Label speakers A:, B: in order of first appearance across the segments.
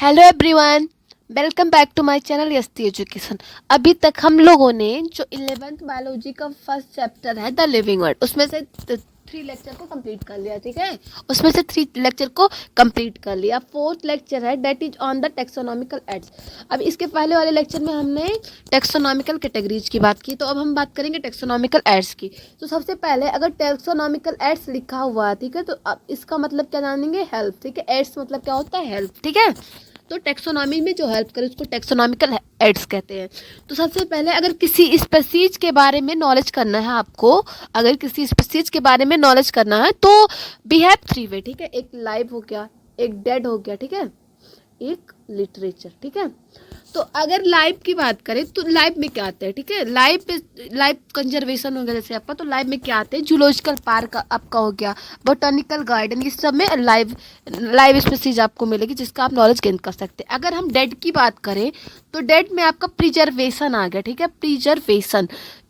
A: Hello everyone, welcome back to my channel यस्ती education. अभी तक हम लोगों ने जो 11th बायोलॉजी का फर्स्ट चैप्टर है द लिविंग वर्ल्ड, उसमें से 3 लेक्चर को कंप्लीट कर लिया। ठीक है, उसमें से 3 लेक्चर को कंप्लीट कर लिया। 4th लेक्चर है that is on the taxonomical aids. अब इसके पहले वाले लेक्चर में हमने टेक्सोनॉमिकल कैटेगरीज की बात की, तो अब हम बात करेंगे टेक्सोनॉमिकल एड्स की। तो सबसे पहले अगर टेक्सोनॉमिकल एड्स लिखा हुआ है, ठीक है, तो अब इसका मतलब क्या जानेंगे, हेल्प। ठीक है, एड्स मतलब क्या होता है, हेल्प। ठीक है, तो टेक्सोनॉमी में जो हेल्प करे उसको टेक्सोनॉमिकल एड्स कहते हैं। तो सबसे पहले अगर किसी स्पीशीज के बारे में नॉलेज करना है आपको, अगर किसी स्पीशीज के बारे में नॉलेज करना है तो वी हैव 3 वे। ठीक है, एक लाइव हो गया, एक डेड हो गया, ठीक है, एक लिटरेचर। ठीक है, तो अगर लाइव की बात करें तो लाइव में क्या आता है, ठीक है, लाइव कंजर्वेशन हो गया जैसे आपका, तो लाइव में क्या आते हैं, जूलॉजिकल पार्क आपका हो गया, बोटानिकल गार्डन, इस सब में लाइव स्पीसीज आपको मिलेगी जिसका आप नॉलेज गेन कर सकते हैं। अगर हम डेड की बात करें तो डेड में आपका प्रिजर्वेशन आ गया। ठीक है, प्रिजर्वेशन,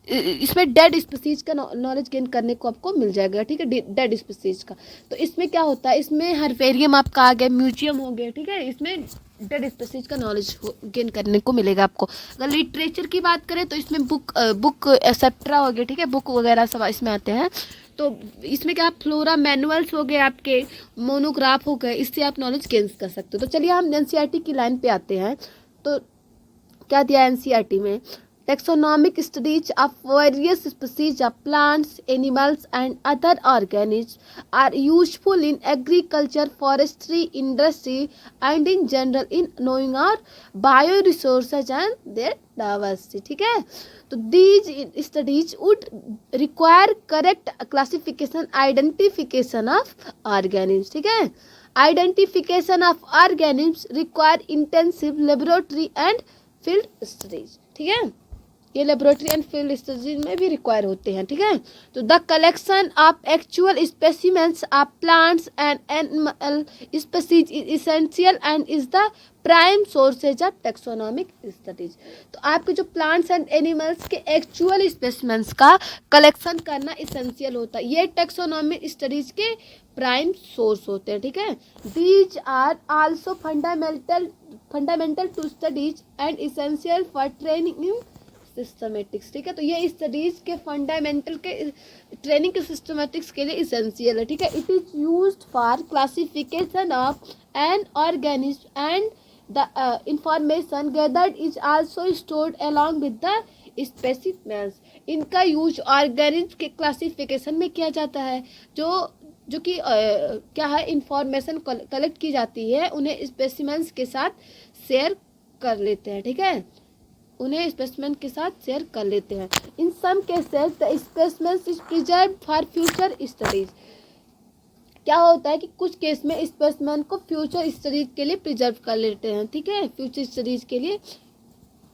A: इसमें डेड स्पीसीज का नॉलेज गेन करने को आपको मिल जाएगा। ठीक है, डेड स्पीसीज का, तो इसमें क्या होता है, इसमें हर्बेरियम आपका आ गया, म्यूजियम हो गया। ठीक है, इसमें डेड स्पीसीज का नॉलेज गेन करने को मिलेगा आपको। अगर लिटरेचर की बात करें तो इसमें बुक एक्सेट्रा हो गया। ठीक है, बुक वगैरह सब इसमें आते हैं। तो इसमें क्या, फ्लोरा मैनुअल्स हो गए, आपके मोनोग्राफ हो गए, इससे आप नॉलेज गेन कर सकते हो। तो चलिए हम एनसीईआरटी की लाइन पे आते हैं। तो क्या दिया एनसीईआरटी में, taxonomic studies of various species of plants, animals and other organisms are useful in agriculture, forestry, industry and in general in knowing our bioresources and their diversity. ठीक है, तो these studies would require correct classification, identification of organisms. ठीक है, identification of organisms require intensive laboratory and field studies. ठीक है, ये laboratory and field studies में भी रिक्वायर होते हैं। ठीक है, तो the collection of actual specimens of plants and animal species is essential and is the prime sources of taxonomic studies. तो आपके जो प्लांट्स एंड एनिमल्स के एक्चुअल स्पेसिमेंट्स का कलेक्शन करना इसेंशियल होता है, ये टेक्सोनॉमिक स्टडीज के प्राइम सोर्स होते हैं। ठीक है, these are also fundamental to studies and essential for training in systematics. ठीक है, तो ये स्टडीज के फंडामेंटल के ट्रेनिंग के सिस्टमेटिक्स के लिए इसेंशियल है। ठीक है, it is used for classification of an organism and the information gathered is also stored along with the specimens. इनका यूज ऑर्गेनिज्म के क्लासिफिकेशन में किया जाता है, जो कि क्या है, इंफॉर्मेशन कलेक्ट की जाती है, उन्हें स्पेसिमेंस के साथ शेयर कर लेते हैं। ठीक है, उन्हें स्पेसिमेन के साथ शेयर कर लेते हैं। In some cases the specimen is preserve for future studies. क्या होता है कि कुछ केस में स्पेसिमेन को फ्यूचर स्टडीज के लिए प्रिजर्व कर लेते हैं। ठीक है, फ्यूचर स्टडीज के लिए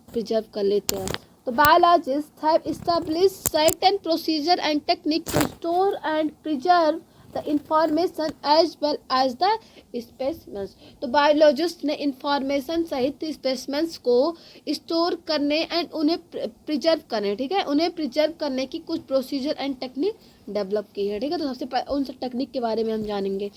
A: प्रिजर्व कर लेते हैं। तो biologist have established certain procedure and technique to store and preserve the information as well as the specimens. तो बायोलॉजिस्ट ने इंफॉर्मेशन सहित स्पेसिमेंस को स्टोर करने एंड उन्हें प्रिजर्व करने, ठीक है, उन्हें प्रिजर्व करने की कुछ प्रोसीजर एंड टेक्निक डेवलप की है। ठीक है, तो सबसे उन सब टेक्निक के बारे में हम जानेंगे।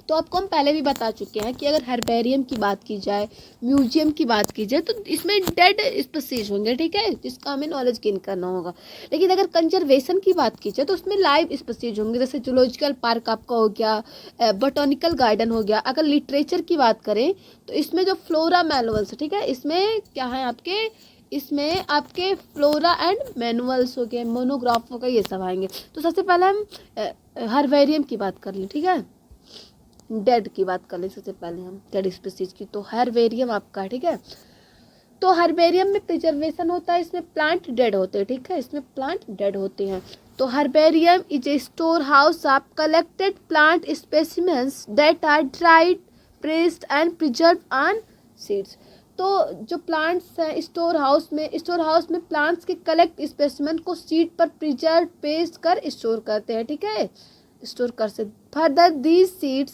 A: तो आपको हम पहले भी बता चुके हैं कि अगर हर्बेरियम की बात की जाए, म्यूजियम की बात की जाए, तो इसमें डेड स्पीसीज होंगे। ठीक है, जिसका हमें नॉलेज गेन करना होगा। लेकिन अगर कंजर्वेशन की बात की जाए तो उसमें लाइव स्पीसीज होंगे, जैसे जूलॉजिकल पार्क आपका हो गया, बोटानिकल गार्डन हो गया। अगर लिटरेचर की बात करें तो इसमें जो फ्लोरा मैनुअल्स, ठीक है, इसमें क्या है आपके, इसमें आपके फ्लोरा एंड मैनुअल्स हो गए, मोनोग्राफ हो गए, ये सब आएंगे। तो सबसे पहले हम हर्बेरियम की बात कर लें। ठीक है, डेड की बात कर लें सबसे पहले हम, डेड स्पीसीज की। तो हर्बेरियम आपका, ठीक है, तो हर्बेरियम में प्रिजर्वेशन होता है, इसमें प्लांट डेड होते हैं। ठीक है, इसमें प्लांट डेड होते हैं। तो herbarium is a store house of collected plant specimens that are dried, pressed and preserve on sheets. तो जो प्लांट्स हैं स्टोर हाउस में प्लांट्स के कलेक्ट स्पेसिमेन को सीड पर प्रिजर्व, पेस्ट कर स्टोर करते हैं। ठीक है, स्टोर कर सकते। Further these seeds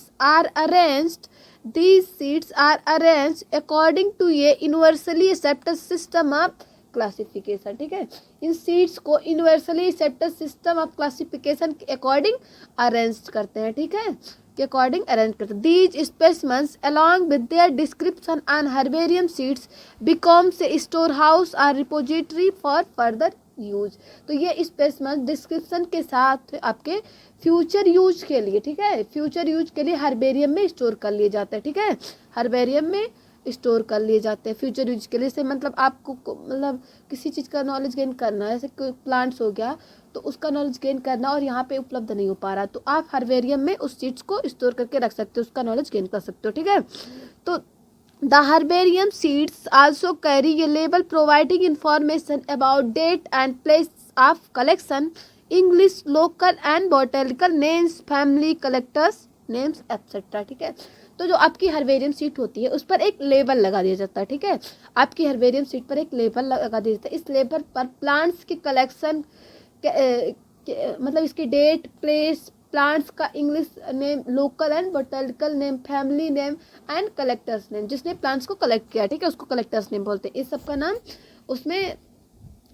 A: are arranged according to a universally accepted system of classification, ठीक है। इन सीड्स को universally accepted system of classification के अकॉर्डिंग अरेंज करते हैं, ठीक है, के अकॉर्डिंग अरेंज करते हैं। These specimens along with their description on herbarium seeds becomes a store house और रिपोजिटरी फॉर फर्दर यूज। तो ये स्पेसिमेंस डिस्क्रिप्शन के साथ आपके फ्यूचर यूज के लिए, ठीक है, फ्यूचर यूज के लिए हर्बेरियम में स्टोर कर लिए जाते हैं, ठीक है, हर्बेरियम में स्टोर कर लिए जाते हैं फ्यूचर यूज के लिए। से मतलब आपको मतलब किसी चीज़ का नॉलेज गेन करना है, जैसे कोई प्लांट्स हो गया तो उसका नॉलेज गेन करना और यहाँ पे उपलब्ध नहीं हो पा रहा, तो आप हर्बेरियम में उस चीज़ को स्टोर करके रख सकते हो, उसका नॉलेज गेन कर सकते हो, ठीक है। तो the herbarium sheets also carry a label providing information about date and place of collection, English, local and botanical names, family, collectors names etcetera, ठीक है। तो जो आपकी हर्बेरियम सीट होती है उस पर एक लेबल लगा दिया जाता है, ठीक है, आपकी हर्बेरियम सीट पर एक लेबल लगा दिया जाता है। इस लेबल पर प्लांट्स की कलेक्शन मतलब इसकी डेट, प्लेस, प्लांट्स का English name, local and botanical name, family name and collectors name, जिसने प्लांट्स को कलेक्ट किया, ठीक है, उसको कलेक्टर्स नेम बोलते हैं। इस सब का नाम उसमें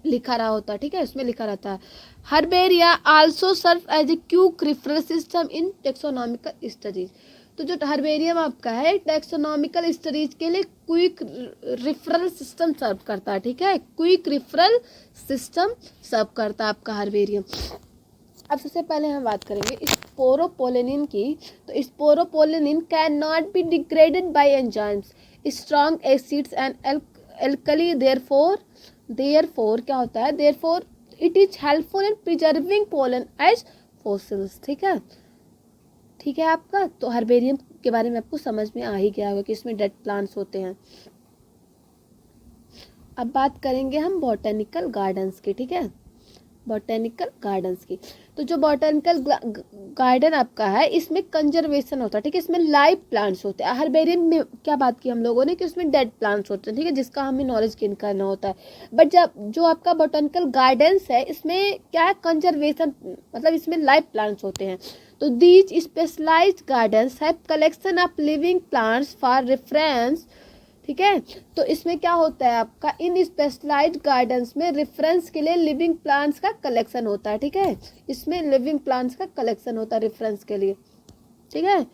A: लिखा रहा होता है, ठीक है, उसमें लिखा रहता है। Herbaria also serve as a quick reference system in taxonomical studies. तो जो हर्बेरियम आपका है टेक्सोनॉमिकल स्टडीज के लिए क्विक रेफरल सिस्टम सर्व करता है, ठीक है, क्विक रेफरल सिस्टम सर्व करता है आपका हर्बेरियम। अब सबसे पहले हम बात करेंगे स्पोरोपोलेनिन की। तो sporopollenin can not be degraded by enzymes, strong acids and alkali, therefore क्या होता है, therefore it is helpful in preserving pollen as fossils, ठीक है, ठीक है आपका। तो हर्बेरियम के बारे में आपको समझ में आ ही गया होगा कि इसमें डेड प्लांट्स होते हैं। अब बात करेंगे हम बॉटनिकल गार्डन्स की, ठीक है, बॉटनिकल गार्डन्स की। तो जो बॉटनिकल गार्डन आपका है इसमें कंजर्वेशन होता है, ठीक है, इसमें लाइव प्लांट्स होते हैं। हर्बेरियम में क्या बात की हम लोगों ने कि उसमें डेड प्लांट्स होते हैं, ठीक है, जिसका हमें नॉलेज गेन करना होता है। बट जब जो आपका बॉटनिकल गार्डन्स है इसमें क्या है, कंजर्वेशन, मतलब इसमें लाइव प्लांट्स होते हैं। तो these specialised gardens have collection of living plants for reference, ठीक है। तो इसमें क्या होता है आपका, इन स्पेशलाइज्ड गार्डन्स में रेफरेंस के लिए लिविंग प्लांट्स का कलेक्शन होता है, ठीक है, इसमें लिविंग प्लांट्स का कलेक्शन होता है रेफरेंस के लिए, ठीक है।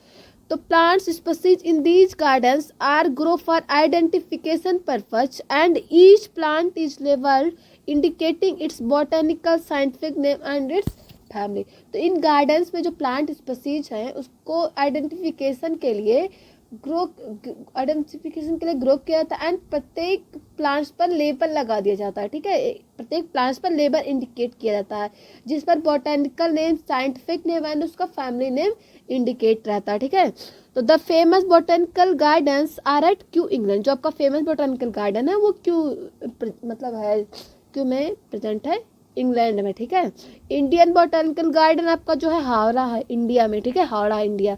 A: तो plants species in these gardens are grow for identification purpose and each plant is labelled indicating its botanical scientific name and its family. तो इन गार्डन्स में जो प्लांट स्पीशीज हैं उसको आइडेंटिफिकेशन के लिए ग्रो किया जाता है एंड प्रत्येक प्लांट्स पर लेबल लगा दिया जाता है, ठीक है, प्रत्येक प्लांट्स पर लेबल इंडिकेट किया जाता है जिस पर botanical name, scientific name and उसका फैमिली नेम इंडिकेट रहता है, ठीक है। तो the famous botanical gardens are at Kew England. जो आपका फेमस बॉटनिकल गार्डन है वो क्यू मतलब है क्यू में प्रेजेंट है, इंग्लैंड में, ठीक है। इंडियन बॉटनिकल गार्डन आपका जो है हावड़ा है, इंडिया में, ठीक है, हावड़ा इंडिया।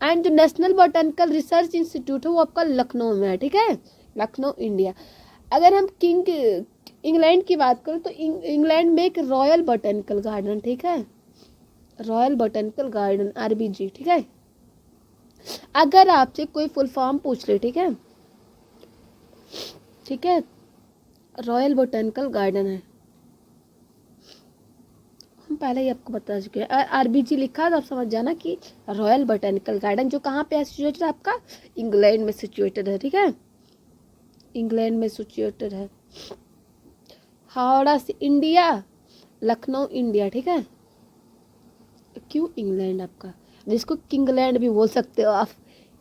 A: एंड जो नेशनल बॉटनिकल रिसर्च इंस्टीट्यूट है वो आपका लखनऊ में है, ठीक है, लखनऊ इंडिया। अगर हम इंग्लैंड की बात करें तो इंग्लैंड में एक रॉयल बॉटनिकल गार्डन, ठीक है, रॉयल बॉटनिकल गार्डन RBG, ठीक है। अगर आपसे कोई फुल फॉर्म पूछ ले, ठीक है, ठीक है, रॉयल बॉटनिकल गार्डन है, हम पहले ही आपको बता चुके हैं। RBG लिखा तो आप समझ जाना कि रॉयल बॉटनिकल गार्डन जो कहाँ पे सिचुएटेड है आपका, इंग्लैंड में सिचुएटेड है, ठीक है, इंग्लैंड में सिचुएटेड है। हावड़ा से इंडिया, लखनऊ इंडिया, ठीक है। क्यों इंग्लैंड आपका, जिसको किंगलैंड भी बोल सकते हो आप,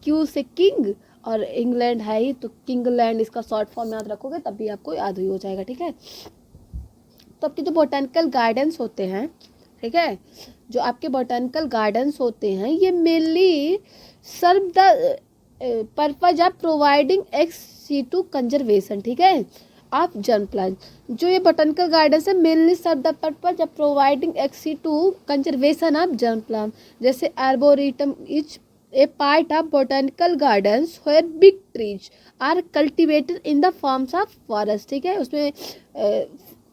A: क्यू से किंग और इंग्लैंड है ही तो किंगलैंड, इसका शॉर्ट फॉर्म याद रखोगे तब भी आपको याद ही हो जाएगा, ठीक है। तो आपके जो बॉटनिकल गार्डन्स होते हैं, ठीक है, जो आपके बॉटनिकल गार्डन्स होते हैं ये mainly serve the purpose of providing ex-situ conservation, ठीक है, ऑफ जर्म प्लांट। जो ये बॉटनिकल गार्डन्स है mainly serve the purpose of providing ex-situ conservation of germ plant. जैसे arboretum is a part of botanical gardens where big trees are cultivated in the forms of forest, ठीक है, उसमें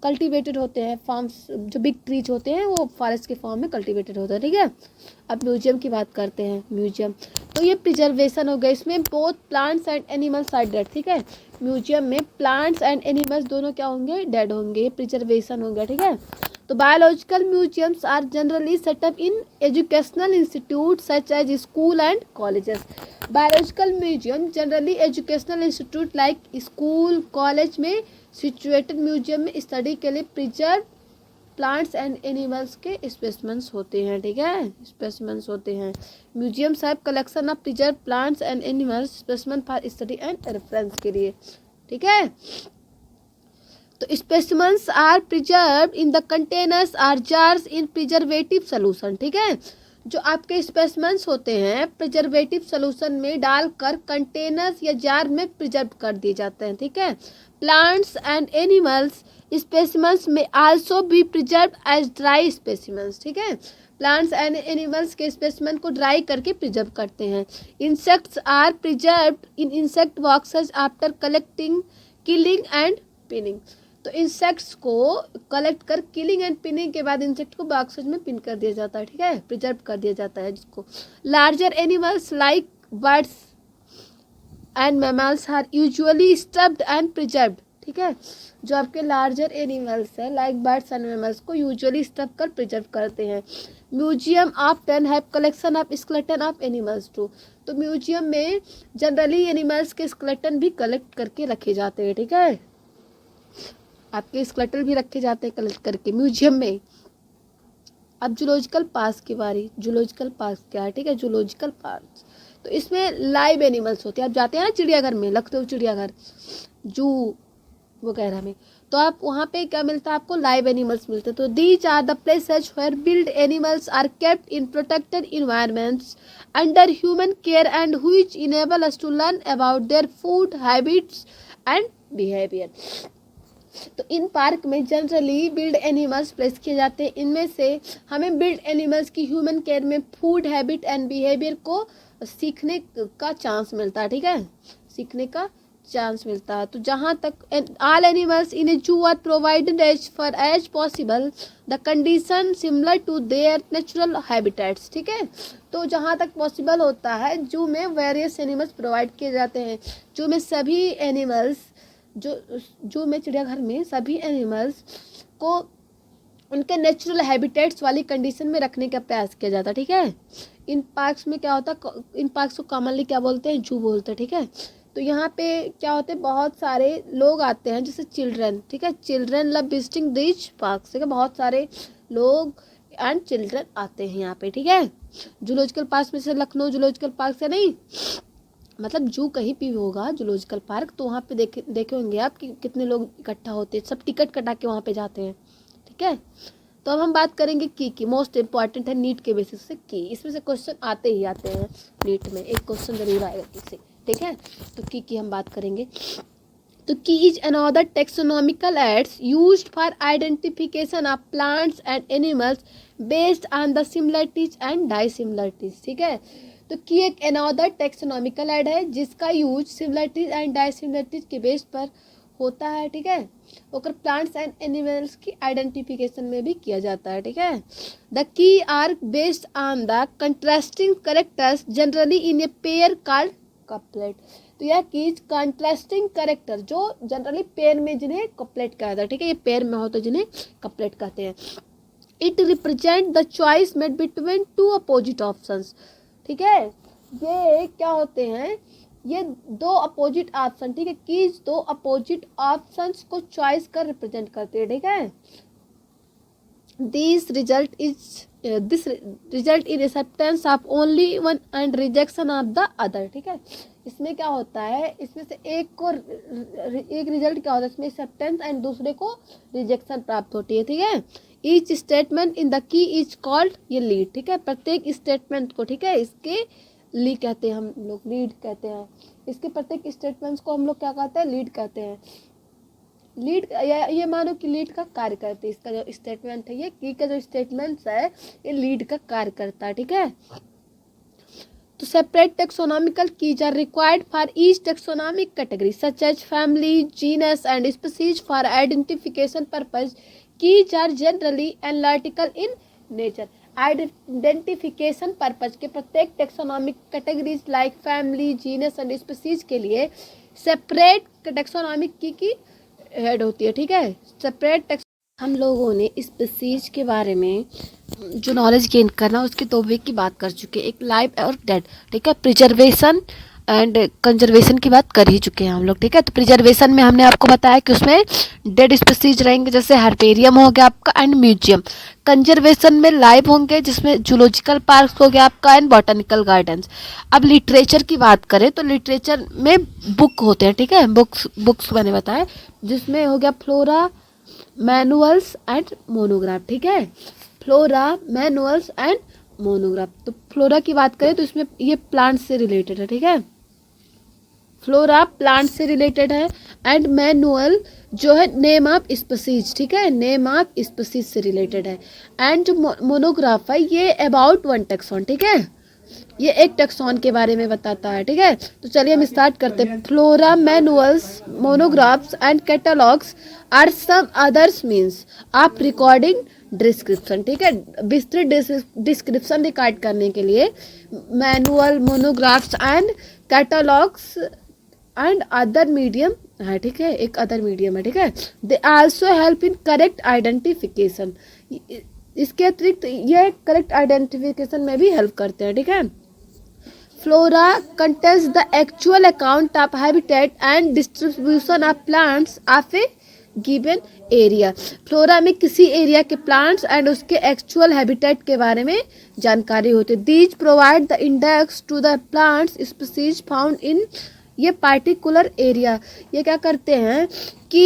A: cultivated होते हैं farms, जो big trees होते हैं वो फॉरेस्ट के फॉर्म में कल्टिवेटेड होते हैं, ठीक है। अब म्यूजियम की बात करते हैं, म्यूजियम। तो ये प्रिजर्वेशन हो गया, इसमें both plants and animals are dead, ठीक है। म्यूजियम में प्लांट्स एंड एनिमल्स दोनों क्या होंगे, डेड होंगे, ये प्रिजर्वेशन हो गया, ठीक है। तो biological museums are generally set up in educational institute such as school and colleges. Biological museum generally educational institute like school college में सिचुएटेड म्यूजियम में स्टडी के लिए प्रिजर्व प्लांट्स एंड एनिमल्स के स्पेसिमेंस होते हैं, ठीक है, स्पेसिमेंस होते हैं। Museums have collection of preserve plants and animals specimen for study and reference के लिए, ठीक है। तो specimens are preserve in the containers are jars in preservative solution, ठीक है। जो आपके स्पेसिमेंस होते हैं प्रिजर्वेटिव सोल्यूशन में डालकर कंटेनर्स या जार में प्रिजर्व कर दिए जाते हैं, ठीक है। Plants and animals specimens may also be preserve as dry specimens, ठीक है। प्लांट्स एंड एनिमल्स के स्पेसिमेन को ड्राई करके प्रिजर्व करते हैं। Insects are preserve in insect boxes after collecting killing and pinning. तो इंसेक्ट्स को कलेक्ट कर किलिंग एंड पिनिंग के बाद इंसेक्ट को बॉक्सेस में पिन कर दिया जाता है, ठीक है, प्रिजर्व कर दिया जाता है जिसको। Larger animals like birds and mammals are usually stuffed and preserved, ठीक है। जो आपके लार्जर एनिमल्स है लाइक बर्ड्स एंड मैमल्स को यूजुअली स्टफ कर प्रिजर्व करते हैं। Museum often have collection of skeleton of animals too. तो म्यूजियम में जनरली एनिमल्स के स्केलेटन भी कलेक्ट करके रखे जाते हैं, ठीक है, आपके स्केलेटन भी रखे जाते हैं कलेक्ट करके म्यूजियम में। अब जूलॉजिकल पार्क की बारी। जूलॉजिकल पार्क क्या है, ठीक है, जूलॉजिकल पार्क तो इसमें लाइव एनिमल्स होते हैं। आप जाते हैं ना चिड़ियाघर में, लखनऊ चिड़ियाघर, जू वगैरह में, तो आप वहाँ पे क्या मिलता है आपको, लाइव एनिमल्स मिलते हैं। तो these are the places where wild animals are kept in protected environments under human care and which enable us to learn about their food habits and behaviour. तो इन पार्क में जनरली बिल्ड एनिमल्स प्लेस किए जाते हैं। इनमें से हमें wild animals की ह्यूमन केयर में फूड हैबिट एंड बिहेवियर को सीखने का चांस मिलता है, ठीक है, सीखने का चांस मिलता है। तो जहाँ तक all animals in a zoo are provided as far as possible the condition similar to their natural habitats, ठीक है। तो जहाँ तक पॉसिबल होता है जू में वेरियस एनिमल्स प्रोवाइड किए जाते हैं। जू में सभी एनिमल्स जू में चिड़ियाघर में सभी एनिमल्स को उनके नेचुरल हैबिटेट्स वाली कंडीशन में रखने का प्रयास किया जाता है, ठीक है। इन पार्क्स में क्या होता है, इन पार्क्स को कॉमनली क्या बोलते हैं, जू बोलते हैं, ठीक है। तो यहाँ पे क्या होते हैं, बहुत सारे लोग आते हैं जैसे चिल्ड्रन, ठीक है, children love visiting these parks, ठीक है, बहुत सारे लोग एंड चिल्ड्रन आते हैं यहाँ पे, ठीक है। जूलॉजिकल पार्क में से लखनऊ जूलॉजिकल पार्क से नहीं, मतलब जू कहीं भी होगा जूलॉजिकल पार्क, तो वहाँ पे देखे होंगे आप कि कितने लोग इकट्ठा होते हैं, सब टिकट कटा के वहाँ पे जाते हैं, ठीक है। तो अब हम बात करेंगे की मोस्ट इंपॉर्टेंट है नीट के बेसिस से की। इसमें से क्वेश्चन आते ही आते हैं नीट में, एक क्वेश्चन जरूर आएगा की से, ठीक है। तो की हम बात करेंगे। तो key is another taxonomical aids used for identification of plants and animals based on the similarities and dissimilarities, ठीक है। तो की एक अनदर टेक्सोनॉमिकल एड है जिसका यूज सिमिलरिटीज एंड डाइसिमिलरिटीज के बेस पर होता है, ठीक है। और प्लांट्स एंड एनिमल्स की आइडेंटिफिकेशन में भी किया जाता है, ठीक है। The keys are based on the contrasting characters generally in a pair called couplet. तो यह कीज कंट्रास्टिंग कैरेक्टर जो जनरली पेयर में जिन्हें कपलेट कहता है, ठीक है, ये पेयर में हो तो जिन्हें कपलेट कहते हैं। It represent the choice made between two opposite options, ठीक है। ये क्या होते हैं, ये दो अपोजिट ऑप्शन, ठीक है, कीज दो अपोजिट ऑप्शंस को चॉइस कर रिप्रेजेंट करते हैं, ठीक है। This result in acceptance of only one and rejection of the other, ठीक है। इसमें क्या होता है, इसमें से एक रिजल्ट क्या होता है, इसमें एक्सेप्टेंस एंड दूसरे को रिजेक्शन प्राप्त होती है, ठीक है। Each statement in the key is called, ये लीड, ठीक है, प्रत्येक स्टेटमेंट को, ठीक है, इसके लीड कहते हैं, हम लोग लीड कहते हैं। इसके प्रत्येक स्टेटमेंट्स को हम लोग क्या कहते हैं, लीड कहते हैं। लीड ये मानो कि लीड का कार्य करते हैं, इसका जो स्टेटमेंट है, ये की का जो स्टेटमेंट्स है ये लीड का कार्य करता है, ठीक है। तो separate taxonomical keys are required for each taxonomic category such as family, genus and species for identification purpose. Keys are generally analytical in nature. Identification purpose के प्रत्येक taxonomic categories like family, genus and species के लिए separate taxonomic की head होती है, ठीक है। Separate हम लोगों ने स्पीसीज के बारे में जो नॉलेज गेन करना उसके दो वे की बात कर चुके हैं, एक लाइव और डेड, ठीक है। प्रिजर्वेशन एंड कंजर्वेशन की बात कर ही चुके हैं हम लोग, ठीक है। तो प्रिजर्वेशन में हमने आपको बताया कि उसमें डेड स्पीसीज रहेंगे जैसे हर्बेरियम हो गया आपका एंड म्यूजियम। कंजर्वेशन में लाइव होंगे जिसमें जूलॉजिकल पार्क हो गया आपका एंड बॉटनिकल गार्डन्स। अब लिटरेचर की बात करें तो लिटरेचर में बुक होते हैं, ठीक है। बुक्स मैंने बताया जिसमें हो गया फ्लोरा, मैनुअल्स एंड मोनोग्राफ, ठीक है। Flora, manuals and monograph. तो फ्लोरा की बात करें तो इसमें ये प्लांट से रिलेटेड है, ठीक है। फ्लोरा प्लांट से रिलेटेड है एंड मैनुअल जो है नेम ऑफ स्पीसीज, ठीक है, नेम ऑफ स्पीसीज से रिलेटेड है। एंड जो मोनोग्राफ है ये अबाउट वन टेक्सॉन, ठीक है, ये एक टेक्सॉन के बारे में बताता है, ठीक है। तो चलिए हम स्टार्ट करते हैं। Flora, manuals, monographs and catalogues are some others means of recording description, ठीक है। विस्तृत डिस्क्रिप्शन रिकॉर्ड करने के लिए manual, monographs and catalogues and other medium है, ठीक है, एक अदर मीडियम है, ठीक है। They also help in correct identification, इसके अतिरिक्त ये करेक्ट आइडेंटिफिकेशन में भी हेल्प करते हैं, ठीक है। Flora contains the actual account of habitat and distribution of plants of a given area. Flora में किसी एरिया के प्लांट्स एंड उसके एक्चुअल हैबिटेट के बारे में जानकारी होती है। These provide the index to the plants species found in ये पार्टिकुलर एरिया। ये क्या करते हैं कि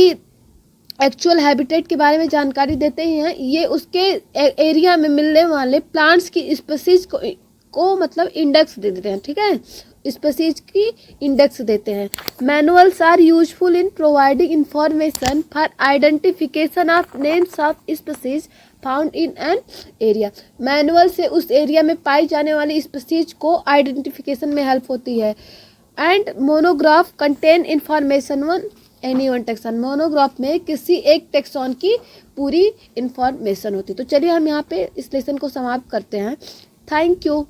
A: एक्चुअल हैबिटेट के बारे में जानकारी देते हैं, ये उसके एरिया में मिलने वाले प्लांट्स की स्पीसीज को मतलब इंडेक्स दे देते हैं, ठीक है, स्पीसीज की इंडेक्स देते हैं। Manuals are useful in providing information for identification of names of species found in an area. Manual से उस एरिया में पाई जाने वाली स्पीसीज को आइडेंटिफिकेशन में हेल्प होती है। And monograph contain information one any one tax on. Monograph में किसी एक टेक्सॉन की पूरी इंफॉर्मेशन होती है। तो चलिए हम यहाँ पे इस लेसन को समाप्त करते हैं। Thank you.